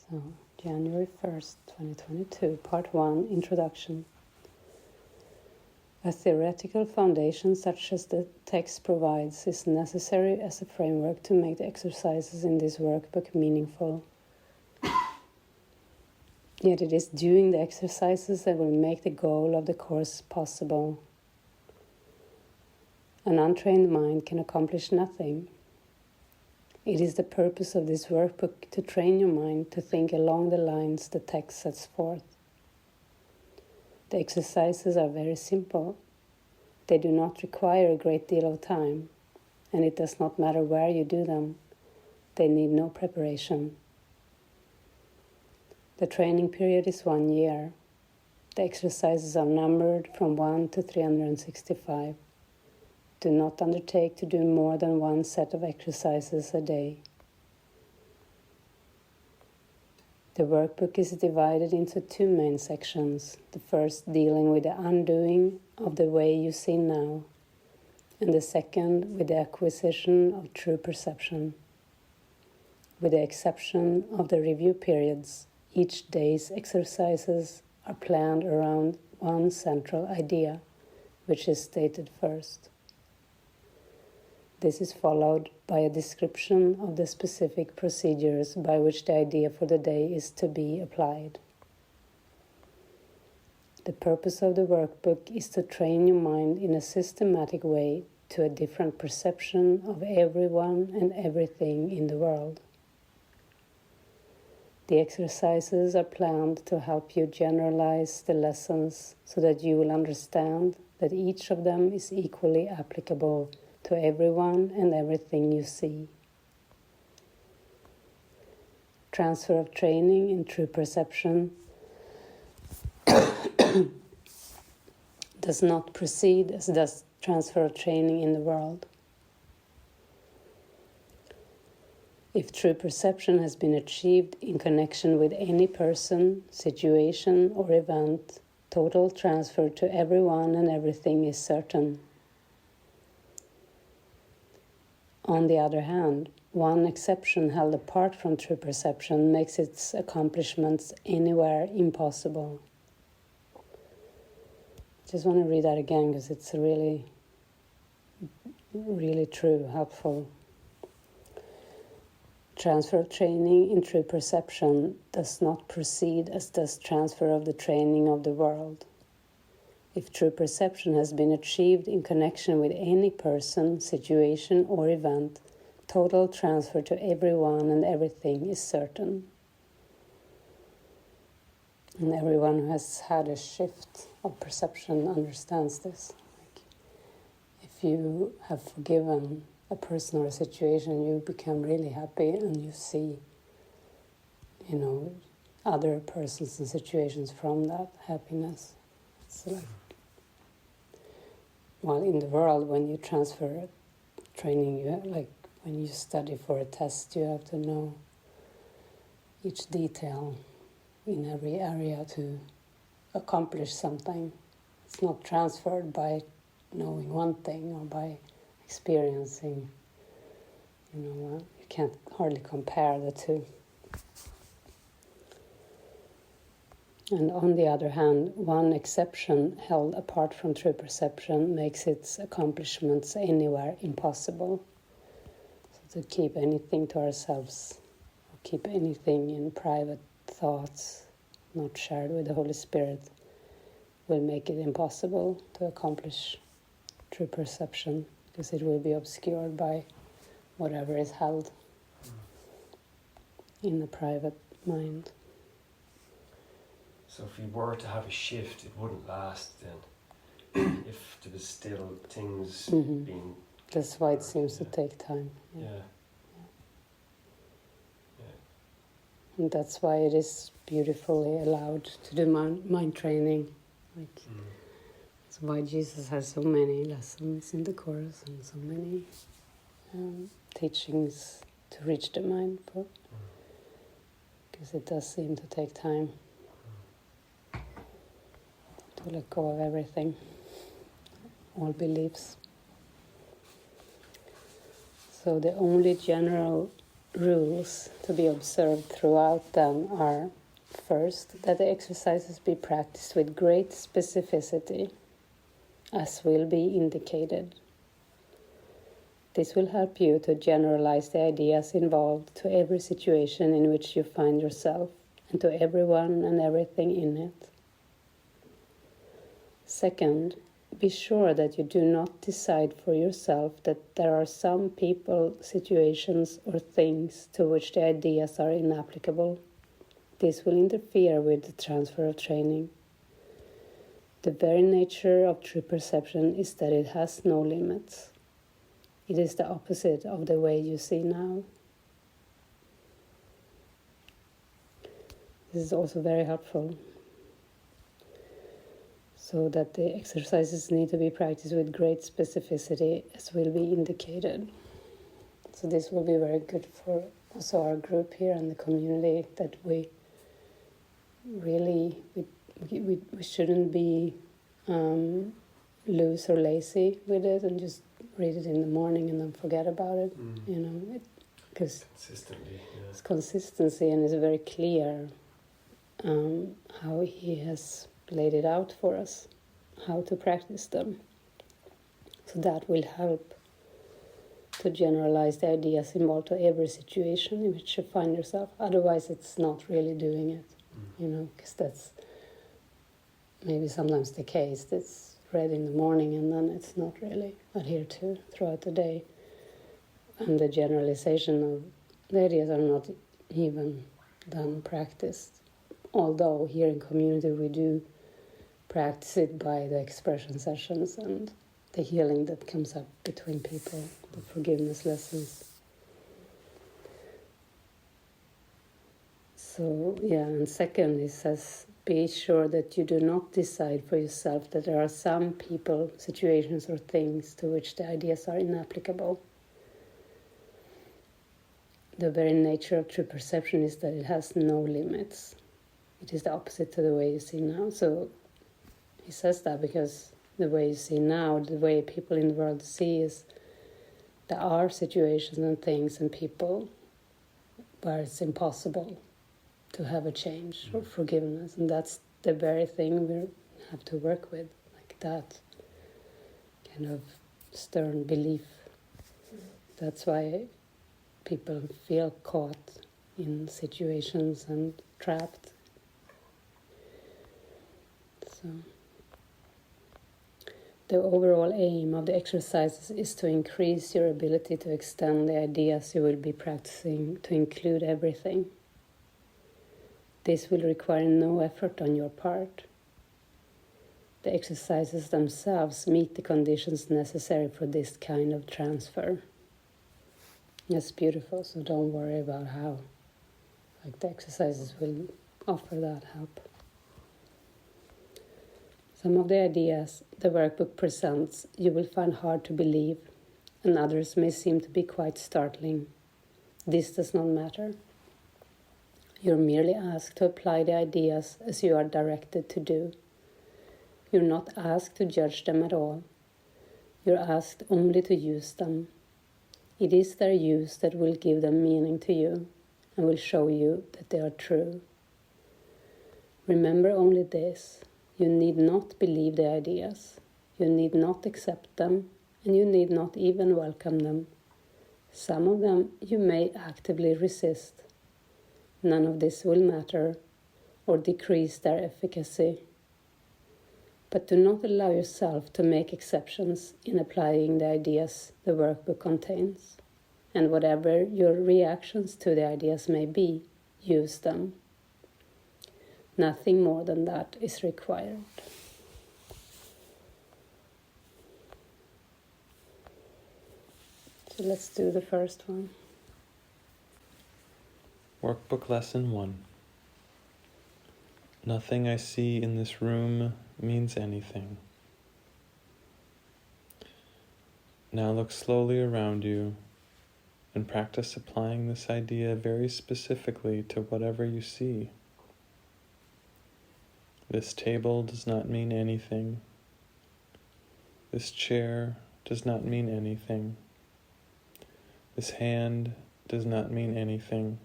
So, January 1st, 2022, Part 1, Introduction. A theoretical foundation such as the text provides is necessary as a framework to make the exercises in this workbook meaningful. Yet it is doing the exercises that will make the goal of the course possible. An untrained mind can accomplish nothing. It is the purpose of this workbook to train your mind to think along the lines the text sets forth. The exercises are very simple. They do not require a great deal of time, and it does not matter where you do them. They need no preparation. The training period is 1 year. The exercises are numbered from 1 to 365. Do not undertake to do more than one set of exercises a day. The workbook is divided into 2 main sections, the first dealing with the undoing of the way you see now, and the second with the acquisition of true perception. With the exception of the review periods, each day's exercises are planned around one central idea, which is stated first. This is followed by a description of the specific procedures by which the idea for the day is to be applied. The purpose of the workbook is to train your mind in a systematic way to a different perception of everyone and everything in the world. The exercises are planned to help you generalize the lessons so that you will understand that each of them is equally applicable to everyone and everything you see. Transfer of training in true perception does not proceed as does transfer of training in the world. If true perception has been achieved in connection with any person, situation, or event, total transfer to everyone and everything is certain. On the other hand, one exception held apart from true perception makes its accomplishments anywhere impossible. Just want to read that again because it's really, really true, helpful. Transfer of training in true perception does not proceed as does transfer of the training of the world. If true perception has been achieved in connection with any person, situation, or event, total transfer to everyone and everything is certain. And everyone who has had a shift of perception understands this. Like, if you have forgiven a person or a situation, you become really happy and you see, other persons and situations from that happiness. It's like, well, in the world, when you transfer training, when you study for a test, you have to know each detail in every area to accomplish something. It's not transferred by knowing one thing or by experiencing, you can't hardly compare the two. And on the other hand, one exception held apart from true perception makes its accomplishments anywhere impossible. So to keep anything to ourselves, or keep anything in private thoughts, not shared with the Holy Spirit, will make it impossible to accomplish true perception, because it will be obscured by whatever is held in the private mind. So if we were to have a shift, it wouldn't last then. If there was still things being... That's why it seems to take time. Yeah. And that's why it is beautifully allowed to do mind training. That's why Jesus has so many lessons in the Course and so many teachings to reach the mind for. Because it does seem to take time to let go of everything, all beliefs. So the only general rules to be observed throughout them are, first, that the exercises be practiced with great specificity, as will be indicated. This will help you to generalize the ideas involved to every situation in which you find yourself and to everyone and everything in it. Second, be sure that you do not decide for yourself that there are some people, situations, or things to which the ideas are inapplicable. This will interfere with the transfer of training. The very nature of true perception is that it has no limits. It is the opposite of the way you see now. This is also very helpful. So that the exercises need to be practiced with great specificity, as will be indicated. So this will be very good for also our group here and the community, that we really, we shouldn't be loose or lazy with it and just read it in the morning and then forget about it, because consistently, it's consistency, and it's very clear how he has laid it out for us, how to practice them. So that will help to generalize the ideas involved to every situation in which you find yourself. Otherwise, it's not really doing it, because that's maybe sometimes the case. It's read in the morning and then it's not really adhered to throughout the day. And the generalization of the ideas are not even then practiced. Although here in community we do practice it by the expression sessions and the healing that comes up between people, the forgiveness lessons. So, and second, it says, be sure that you do not decide for yourself that there are some people, situations, or things to which the ideas are inapplicable. The very nature of true perception is that it has no limits. It is the opposite to the way you see now. So he says that because the way you see now, the way people in the world see is there are situations and things and people where it's impossible to have a change or forgiveness, and that's the very thing we have to work with, like that kind of stern belief. That's why people feel caught in situations and trapped. So the overall aim of the exercises is to increase your ability to extend the ideas you will be practicing to include everything. This will require no effort on your part. The exercises themselves meet the conditions necessary for this kind of transfer. That's beautiful, so don't worry about how. The exercises will offer that help. Some of the ideas the workbook presents you will find hard to believe, and others may seem to be quite startling. This does not matter. You're merely asked to apply the ideas as you are directed to do. You're not asked to judge them at all. You're asked only to use them. It is their use that will give them meaning to you and will show you that they are true. Remember only this: you need not believe the ideas. You need not accept them, and you need not even welcome them. Some of them you may actively resist. None of this will matter or decrease their efficacy. But do not allow yourself to make exceptions in applying the ideas the workbook contains. And whatever your reactions to the ideas may be, use them. Nothing more than that is required. So let's do the first one. Workbook Lesson 1. Nothing I see in this room means anything. Now look slowly around you and practice applying this idea very specifically to whatever you see. This table does not mean anything. This chair does not mean anything. This hand does not mean anything.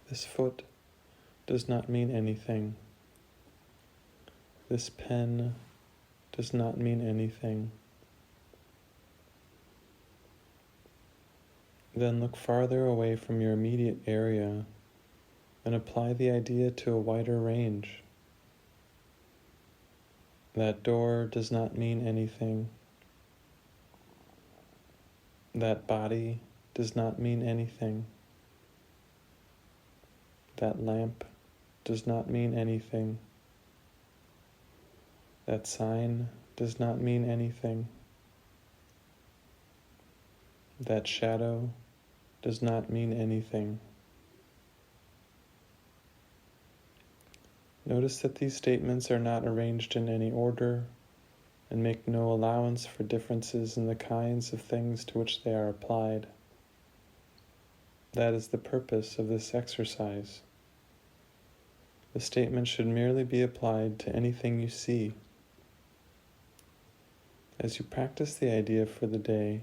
This foot does not mean anything. This pen does not mean anything. Then look farther away from your immediate area and apply the idea to a wider range. That door does not mean anything. That body does not mean anything. That lamp does not mean anything. That sign does not mean anything. That shadow does not mean anything. Notice that these statements are not arranged in any order and make no allowance for differences in the kinds of things to which they are applied. That is the purpose of this exercise. The statement should merely be applied to anything you see. As you practice the idea for the day,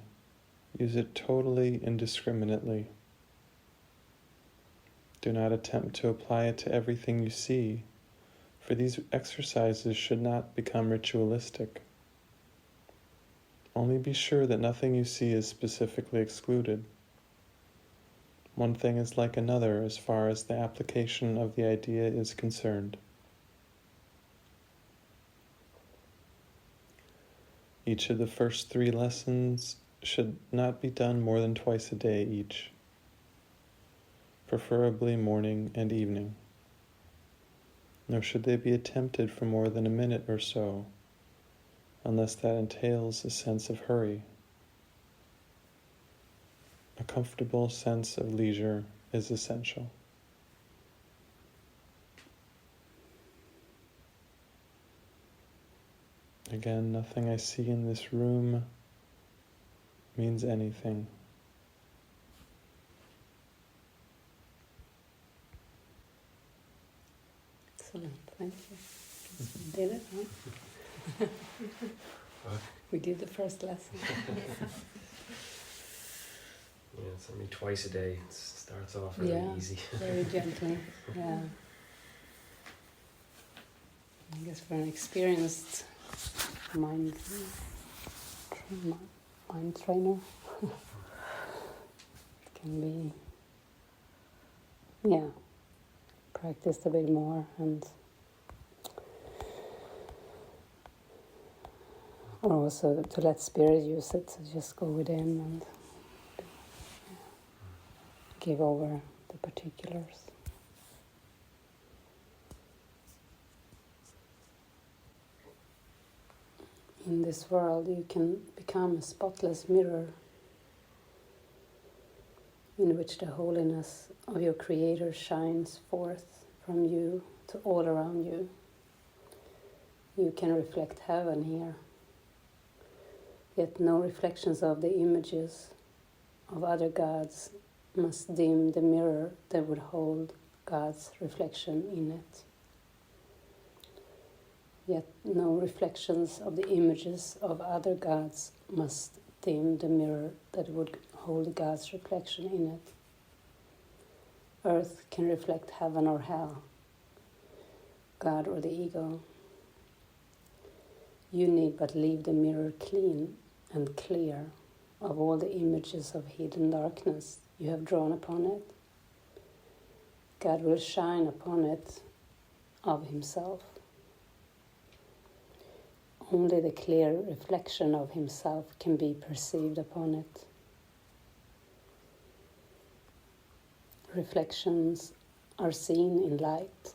use it totally indiscriminately. Do not attempt to apply it to everything you see, for these exercises should not become ritualistic. Only be sure that nothing you see is specifically excluded. One thing is like another as far as the application of the idea is concerned. Each of the first 3 lessons should not be done more than twice a day each, preferably morning and evening. Nor should they be attempted for more than a minute or so, unless that entails a sense of hurry. A comfortable sense of leisure is essential. Again, nothing I see in this room means anything. Excellent, thank you. We did it, huh? We did the first lesson. Yeah, it's only twice a day. It starts off really easy. Very gently. Yeah. I guess for an experienced mind trainer, it can be, practiced a bit more or also to let spirit use it, to just go within and give over the particulars. In this world, you can become a spotless mirror in which the holiness of your Creator shines forth from you to all around you. You can reflect heaven here, yet no reflections of the images of other gods must dim the mirror that would hold God's reflection in it. Yet no reflections of the images of other gods must dim the mirror that would hold God's reflection in it. Earth can reflect heaven or hell, God or the ego. You need but leave the mirror clean and clear of all the images of hidden darkness you have drawn upon it. God will shine upon it of Himself. Only the clear reflection of Himself can be perceived upon it. Reflections are seen in light.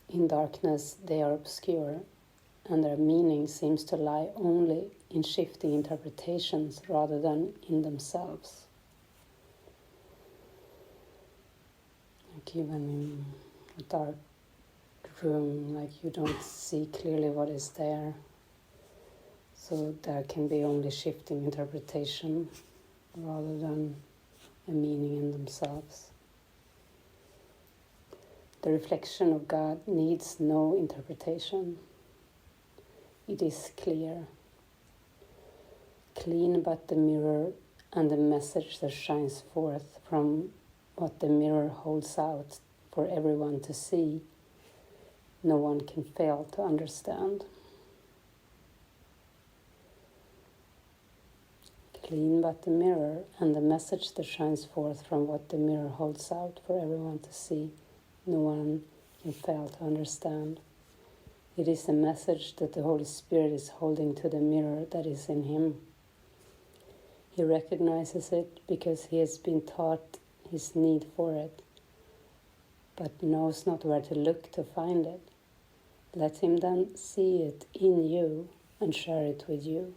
In darkness they are obscure, and their meaning seems to lie only in shifting interpretations rather than in themselves. Like even in a dark room, like you don't see clearly what is there, so there can be only shifting interpretation rather than a meaning in themselves. The reflection of God needs no interpretation. It is clear. Clean but the mirror and the message that shines forth from what the mirror holds out for everyone to see, no one can fail to understand. Clean but the mirror, and the message that shines forth from what the mirror holds out for everyone to see, no one can fail to understand. It is the message that the Holy Spirit is holding to the mirror that is in him. He recognizes it because he has been taught his need for it, but knows not where to look to find it. Let him then see it in you and share it with you.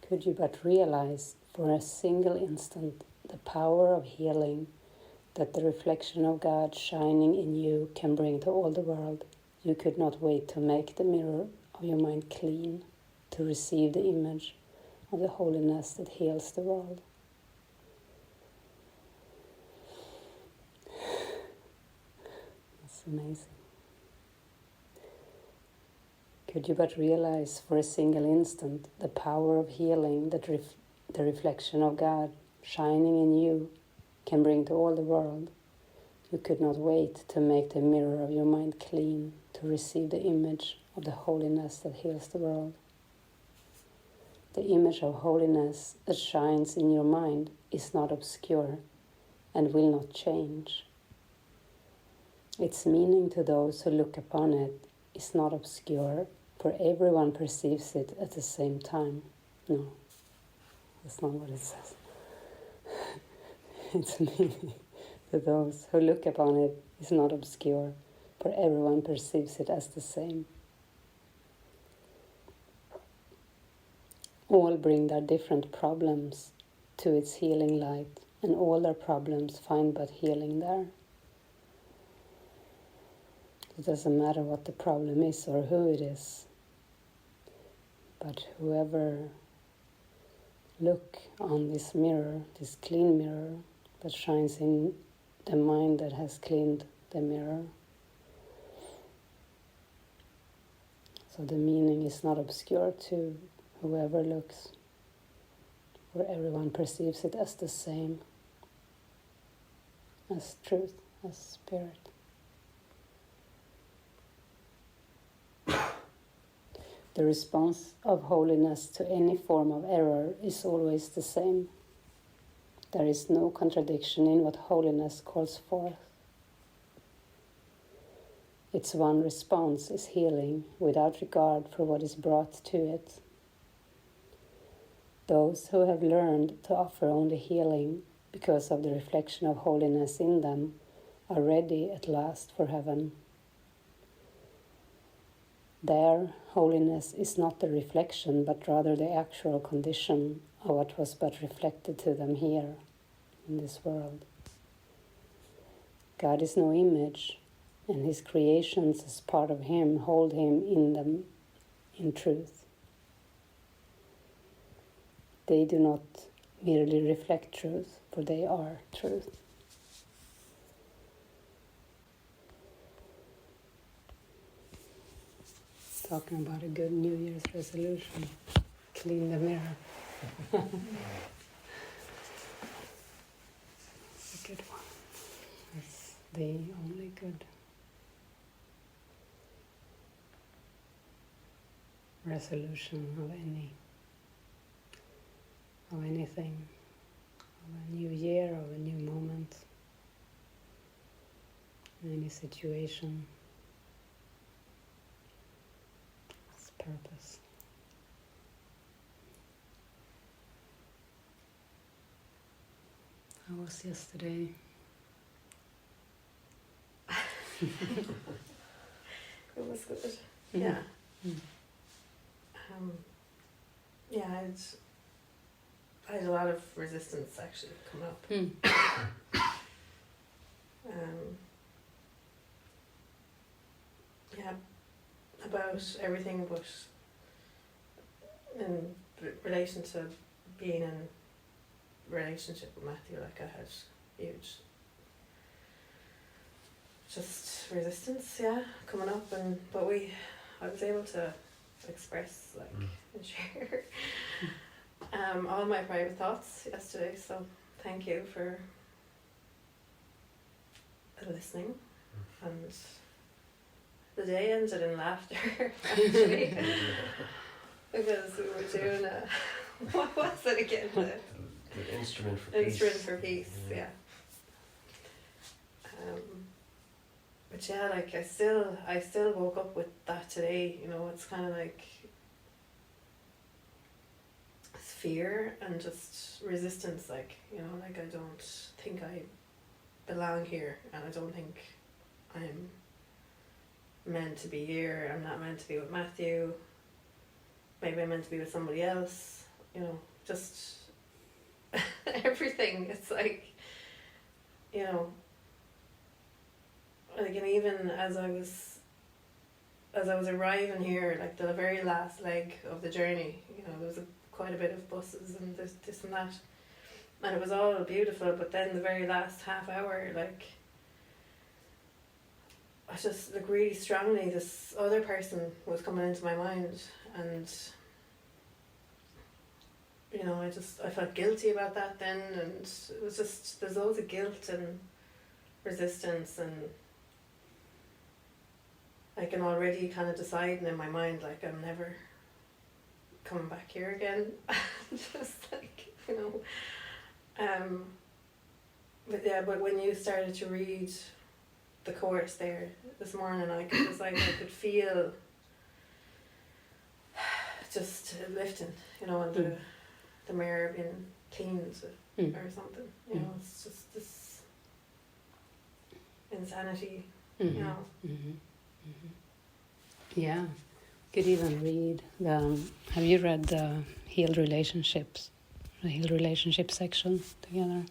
Could you but realize for a single instant the power of healing that the reflection of God shining in you can bring to all the world, you could not wait to make the mirror of your mind clean, to receive the image of the holiness that heals the world. That's amazing. Could you but realize for a single instant the power of healing that the reflection of God shining in you can bring to all the world, you could not wait to make the mirror of your mind clean, to receive the image of the holiness that heals the world. The image of holiness that shines in your mind is not obscure and will not change. Its meaning to those who look upon it is not obscure, for everyone perceives it at the same time. No, that's not what it says. Its meaning to those who look upon it is not obscure, for everyone perceives it as the same. All bring their different problems to its healing light, and all their problems find but healing there. It doesn't matter what the problem is or who it is, but whoever look on this mirror, this clean mirror that shines in the mind that has cleaned the mirror. So the meaning is not obscure to whoever looks, for everyone perceives it as the same, as truth, as spirit. The response of holiness to any form of error is always the same. There is no contradiction in what holiness calls forth. Its one response is healing without regard for what is brought to it. Those who have learned to offer only healing because of the reflection of holiness in them are ready at last for heaven. There, holiness is not the reflection, but rather the actual condition of what was but reflected to them here, in this world. God is no image, and his creations as part of him hold him in them in truth. They do not merely reflect truth, for they are truth. Talking about a good New Year's resolution. Clean the mirror. It's a good one. It's the only good resolution of anything, of a new year, of a new moment, any situation. Purpose. How was yesterday? It was good. Yeah. Yeah, I had a lot of resistance actually come up. Yeah, about everything, but in relation to being in relationship with Matthew, like I had huge just resistance, yeah, coming up, but I was able to express, like, and share all my private thoughts yesterday. So thank you for listening. And the day ended in laughter, actually, because we were doing what was it again? The instrument for Instrument peace. for peace, yeah. But yeah, like I still woke up with that today. You know, it's kind of like fear and just resistance. Like, you know, like I don't think I belong here, and I don't think I'm meant to be here. I'm not meant to be with Matthew. Maybe I'm meant to be with somebody else. You know, just everything. It's like, you know, like, and even as I was arriving here, like the very last leg of the journey, you know, there was quite a bit of buses and this and that, and it was all beautiful. But then the very last half hour, like, I just, like, really strongly, this other person was coming into my mind, and you know, I felt guilty about that then, and it was just, there's loads of guilt and resistance, and I can already kind of deciding in my mind, like, I'm never coming back here again. Just like, you know. But yeah, but when you started to read the course there this morning, I could feel just lifting, you know, and the mirror being cleaned or something. You know, it's just this insanity, you know. Yeah, could even read the. Have you read the healed relationships, the healed relationship section together,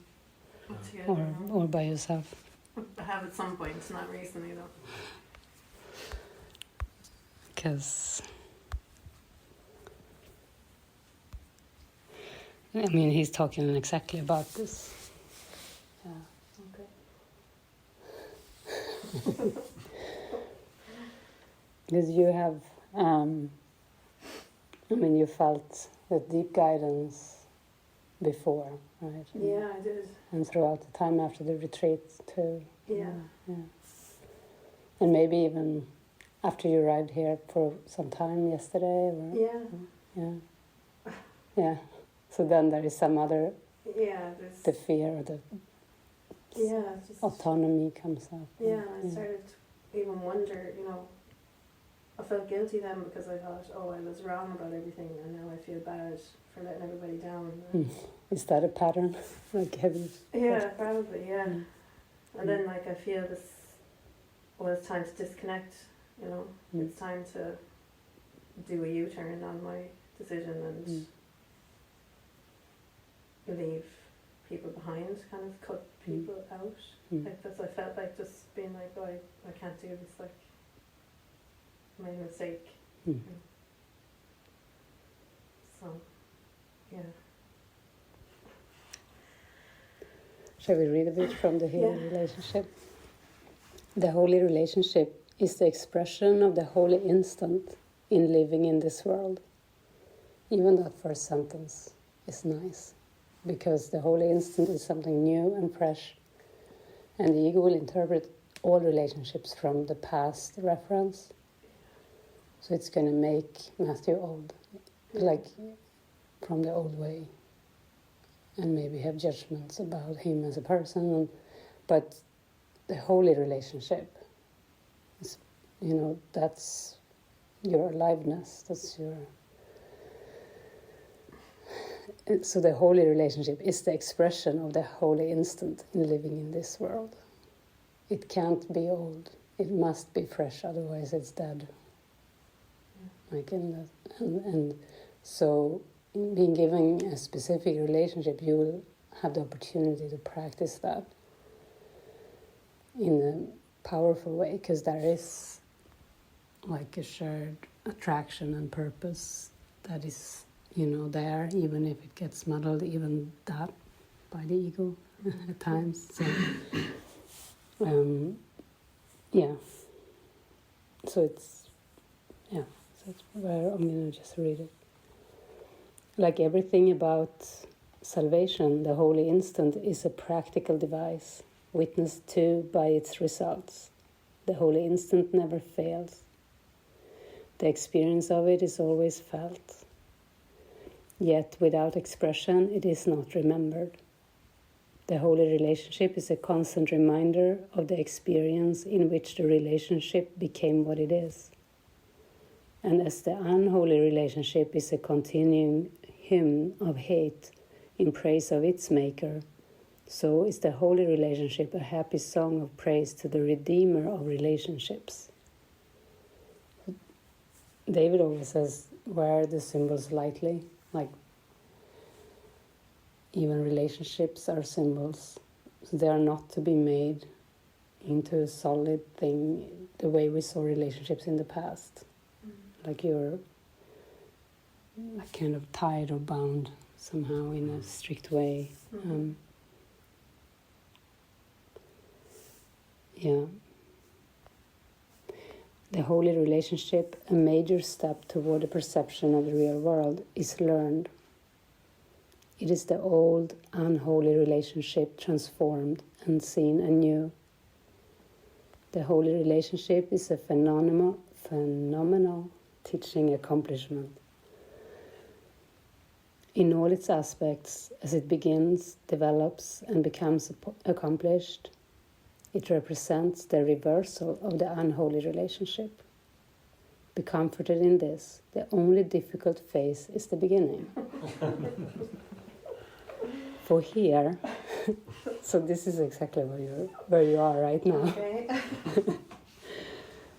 or by yourself? I have at some point, not recently though. Because I mean, he's talking exactly about this. Yeah. Okay. Because you have, I mean, you felt the deep guidance before, right? Yeah, I did. And throughout the time after the retreat too. Yeah. And maybe even after you arrived here for some time yesterday. Or, yeah. So then there is some other. Yeah. The fear or the. Just, autonomy comes up. Yeah, I started to even wonder, you know, I felt guilty then because I thought, oh, I was wrong about everything, and now I feel bad for letting everybody down. Is that a pattern? Like, have you? Yeah, probably, yeah. And then, like, I feel this, well, it's time to disconnect, you know. It's time to do a U-turn on my decision and leave people behind, kind of cut people out. Like, that's, I felt like just being like, oh, I can't do this, like, I made a mistake. So, yeah. Shall we read a bit from the healing relationship? The holy relationship is the expression of the holy instant in living in this world. Even that first sentence is nice, because the holy instant is something new and fresh, and the ego will interpret all relationships from the past reference. So it's going to make Matthew old, like from the old way, and maybe have judgments about him as a person. But the holy relationship is, you know, that's your aliveness, that's your... So the holy relationship is the expression of the holy instant in living in this world. It can't be old. It must be fresh, otherwise it's dead. Like in that, and so in being given a specific relationship, you will have the opportunity to practice that in a powerful way, because there is like a shared attraction and purpose that is, you know, there, even if it gets muddled, even that by the ego at times. So, so it's, so That's where I'm going to just read it. Like everything about salvation, the holy instant is a practical device, witnessed to by its results. The holy instant never fails. The experience of it is always felt. Yet without expression, it is not remembered. The holy relationship is a constant reminder of the experience in which the relationship became what it is. And as the unholy relationship is a continuing hymn of hate in praise of its maker, so is the holy relationship a happy song of praise to the Redeemer of relationships. David always says, wear the symbols lightly, like even relationships are symbols. So they are not to be made into a solid thing the way we saw relationships in the past. Like you're like kind of tied or bound somehow in a strict way. The holy relationship, a major step toward the perception of the real world, is learned. It is the old, unholy relationship transformed and seen anew. The holy relationship is a phenomenal teaching accomplishment. In all its aspects, as it begins, develops, and becomes accomplished, it represents the reversal of the unholy relationship. Be comforted in this. The only difficult phase is the beginning. For here, so this is exactly where you are right now. Okay.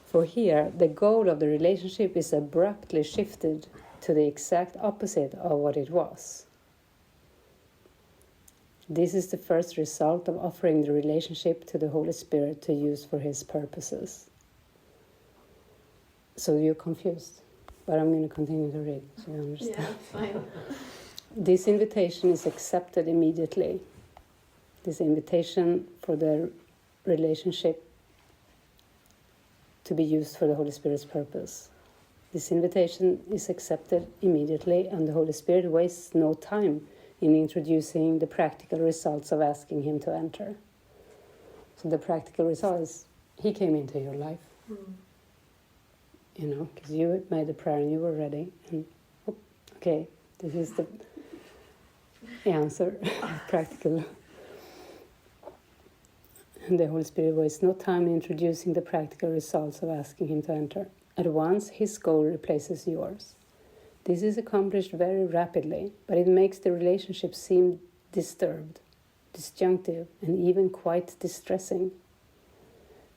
For here, the goal of the relationship is abruptly shifted to the exact opposite of what it was. This is the first result of offering the relationship to the Holy Spirit to use for His purposes. So you're confused, but I'm going to continue to read so you understand. Yeah, it's fine. This invitation is accepted immediately. This invitation for the relationship to be used for the Holy Spirit's purpose. This invitation is accepted immediately, and the Holy Spirit wastes no time in introducing the practical results of asking Him to enter. So the practical result is He came into your life. You know, because you made the prayer and you were ready. And okay, this is the answer, practical. And the Holy Spirit wastes no time in introducing the practical results of asking Him to enter. At once, His goal replaces yours. This is accomplished very rapidly, but it makes the relationship seem disturbed, disjunctive, and even quite distressing.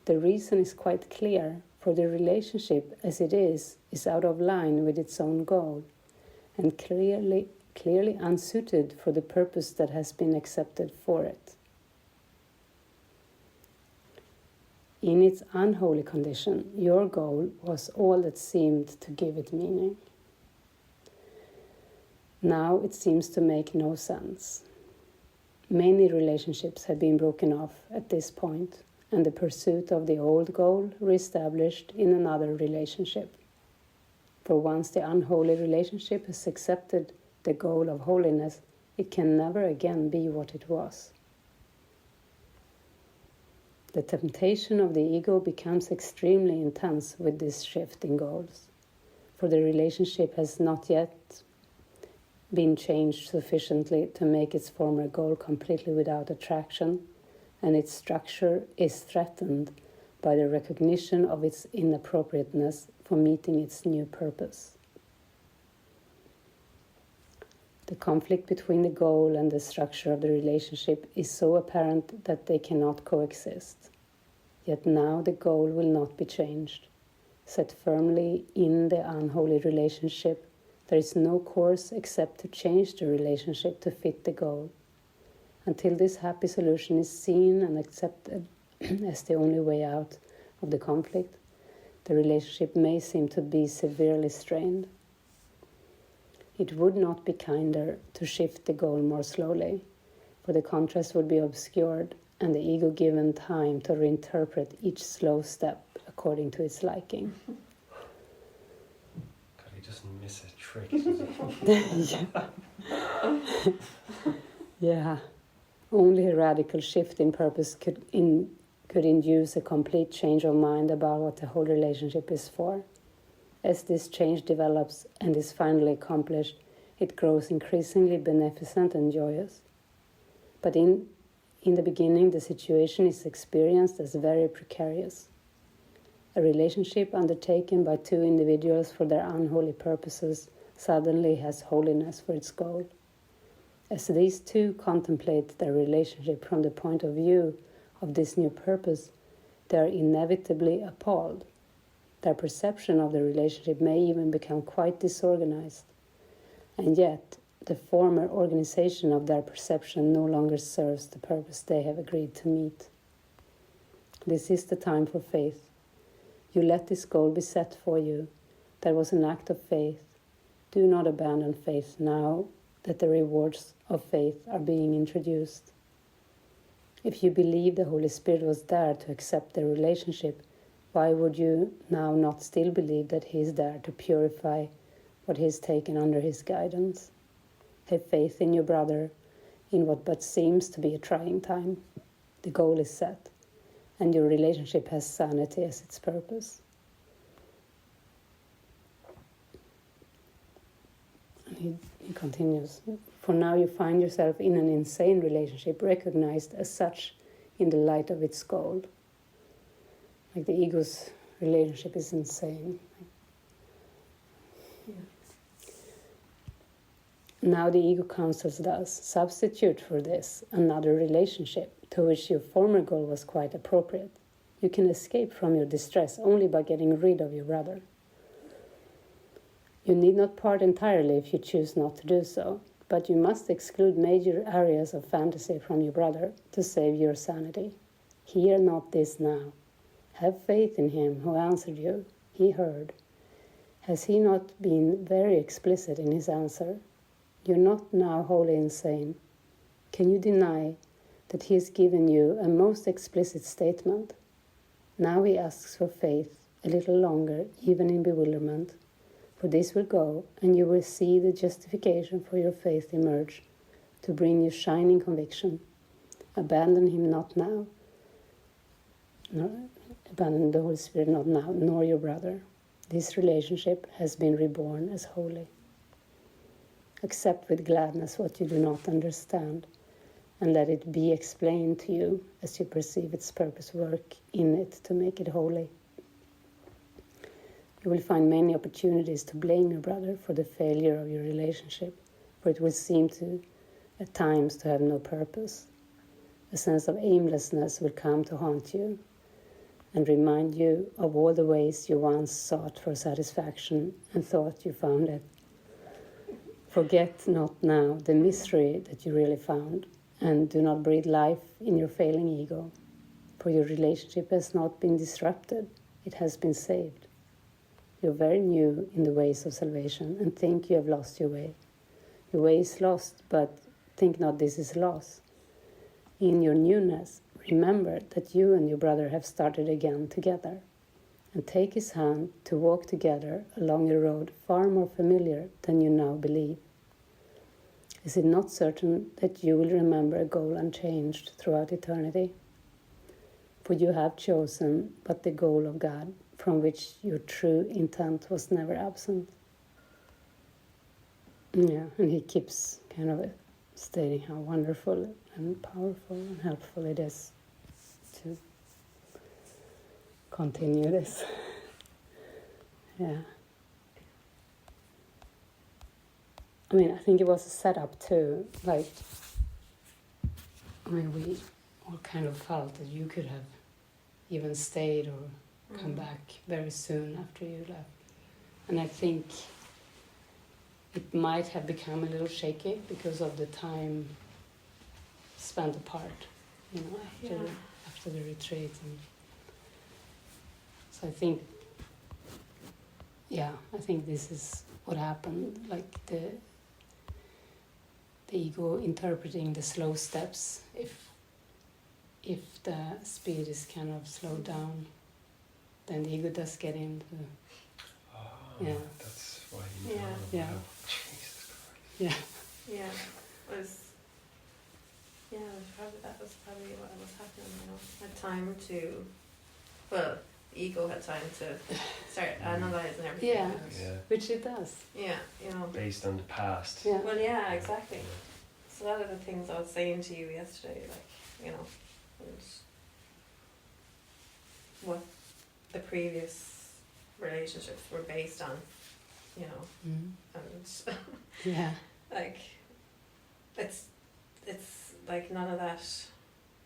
The reason is quite clear, for the relationship as it is out of line with its own goal, and clearly unsuited for the purpose that has been accepted for it. In its unholy condition, your goal was all that seemed to give it meaning. Now it seems to make no sense. Many relationships have been broken off at this point, and the pursuit of the old goal reestablished in another relationship. For once the unholy relationship has accepted the goal of holiness, it can never again be what it was. The temptation of the ego becomes extremely intense with this shift in goals, for the relationship has not yet been changed sufficiently to make its former goal completely without attraction, and its structure is threatened by the recognition of its inappropriateness for meeting its new purpose. The conflict between the goal and the structure of the relationship is so apparent that they cannot coexist. Yet now the goal will not be changed. Set firmly in the unholy relationship, there is no course except to change the relationship to fit the goal. Until this happy solution is seen and accepted as the only way out of the conflict, the relationship may seem to be severely strained. It would not be kinder to shift the goal more slowly, for the contrast would be obscured and the ego given time to reinterpret each slow step according to its liking. trick. Yeah. Only a radical shift in purpose could induce a complete change of mind about what the whole relationship is for. As this change develops and is finally accomplished, it grows increasingly beneficent and joyous. But in the beginning, the situation is experienced as very precarious. A relationship undertaken by two individuals for their unholy purposes suddenly has holiness for its goal. As these two contemplate their relationship from the point of view of this new purpose, they are inevitably appalled. Their perception of the relationship may even become quite disorganized. And yet, the former organization of their perception no longer serves the purpose they have agreed to meet. This is the time for faith. You let this goal be set for you. That was an act of faith. Do not abandon faith now that the rewards of faith are being introduced. If you believe the Holy Spirit was there to accept the relationship, why would you now not still believe that He is there to purify what He has taken under His guidance? Have faith in your brother in what but seems to be a trying time. The goal is set, and your relationship has sanity as its purpose. And he continues, for now you find yourself in an insane relationship, recognized as such in the light of its goal. Like the ego's relationship is insane. Yeah. Now the ego counsels thus, substitute for this another relationship to which your former goal was quite appropriate. You can escape from your distress only by getting rid of your brother. You need not part entirely if you choose not to do so, but you must exclude major areas of fantasy from your brother to save your sanity. Hear not this now. Have faith in him who answered you. He heard. Has he not been very explicit in his answer? You're not now wholly insane. Can you deny that he has given you a most explicit statement? Now he asks for faith a little longer, even in bewilderment. For this will go, and you will see the justification for your faith emerge, to bring you shining conviction. Abandon him not now. Abandon the Holy Spirit not now, nor your brother. This relationship has been reborn as holy. Accept with gladness what you do not understand, and let it be explained to you as you perceive its purpose work in it to make it holy. You will find many opportunities to blame your brother for the failure of your relationship, for it will seem to, at times, to have no purpose. A sense of aimlessness will come to haunt you and remind you of all the ways you once sought for satisfaction and thought you found it. Forget not now the misery that you really found, and do not breathe life in your failing ego, for your relationship has not been disrupted, it has been saved. You're very new in the ways of salvation and think you have lost your way. Your way is lost, but think not this is loss. In your newness, remember that you and your brother have started again together, and take his hand to walk together along a road far more familiar than you now believe. Is it not certain that you will remember a goal unchanged throughout eternity? For you have chosen but the goal of God, from which your true intent was never absent. Yeah, and he keeps kind of stating how wonderful and powerful and helpful it is to continue this. Yeah. I mean, I think it was a setup too. Like, I mean, we all kind of felt that you could have even stayed or come back very soon after you left. And I think it might have become a little shaky because of the time spent apart, you know, after the retreat. And so I think this is what happened, like the ego interpreting the slow steps. If the speed is kind of slowed down, then the ego does get into That's why you Yeah. know. Yeah. Wow. Jesus Christ. Yeah. Yeah, that was probably what was happening, you know. Had time to, well, ego had time to start analysing everything. Yeah. Yeah. Which it does. Yeah, you know. Based on the past. Yeah. Well, yeah, exactly. Yeah. So a lot of the things I was saying to you yesterday, like, you know, and what the previous relationships were based on, you know, Mm. and Yeah. like it's like none of that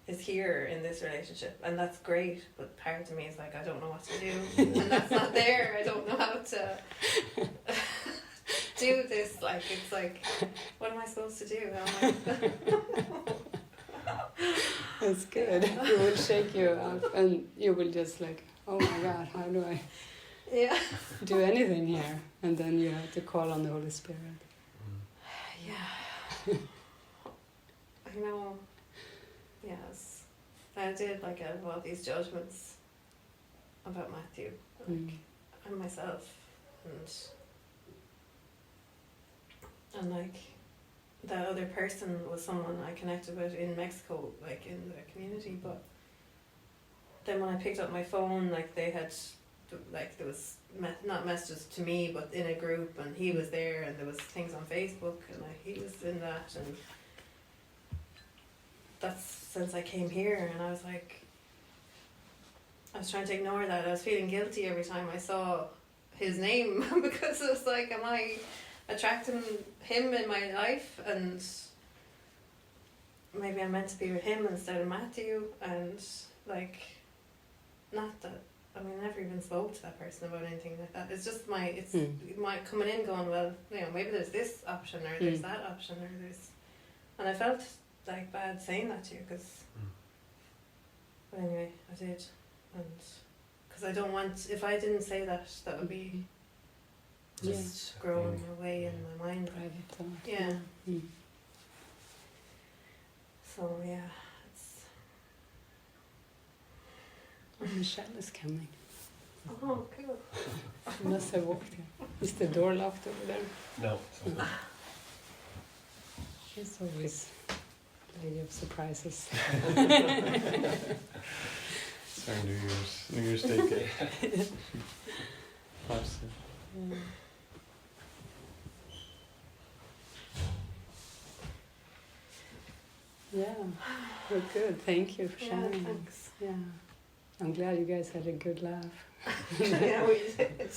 is here in this relationship, and that's great, but part of me is like, I don't know what to do, and that's not there. I don't know how to do this. Like, it's like, what am I supposed to do? How am I That's good. It will shake you up and you will just like, oh my God, how do I yeah. do anything here? And then you have to call on the Holy Spirit. Mm. Yeah. I know. Yes. I did like have all these judgments about Matthew, like, Mm. and myself, and like that other person was someone I connected with in Mexico, like in the community, but then when I picked up my phone, like they had, like there was not messages to me, but in a group, and he was there, and there was things on Facebook, and he was in that, and that's since I came here, and I was like, I was trying to ignore that. I was feeling guilty every time I saw his name because it was like, am I attracting him in my life, and maybe I'm meant to be with him instead of Matthew, and like, not that, I mean, I never even spoke to that person about anything like that. It's just my coming in going, well, you know, maybe there's this option, or there's that option, or there's, and I felt like bad saying that to you, because, but anyway, I did, and because I don't want, if I didn't say that, that would be just growing away in my mind. Private thought. Yeah. Mm. So yeah, it's. Oh, Michelle is coming. Oh, cool. She must have walked in. Is the door locked over there? No. it's not. She's always lady of surprises. It's our New Year's Day gift. Awesome. Yeah. Yeah, well, good. Thank you for Yeah, sharing. thanks. Yeah, I'm glad you guys had a good laugh. Yeah, we did.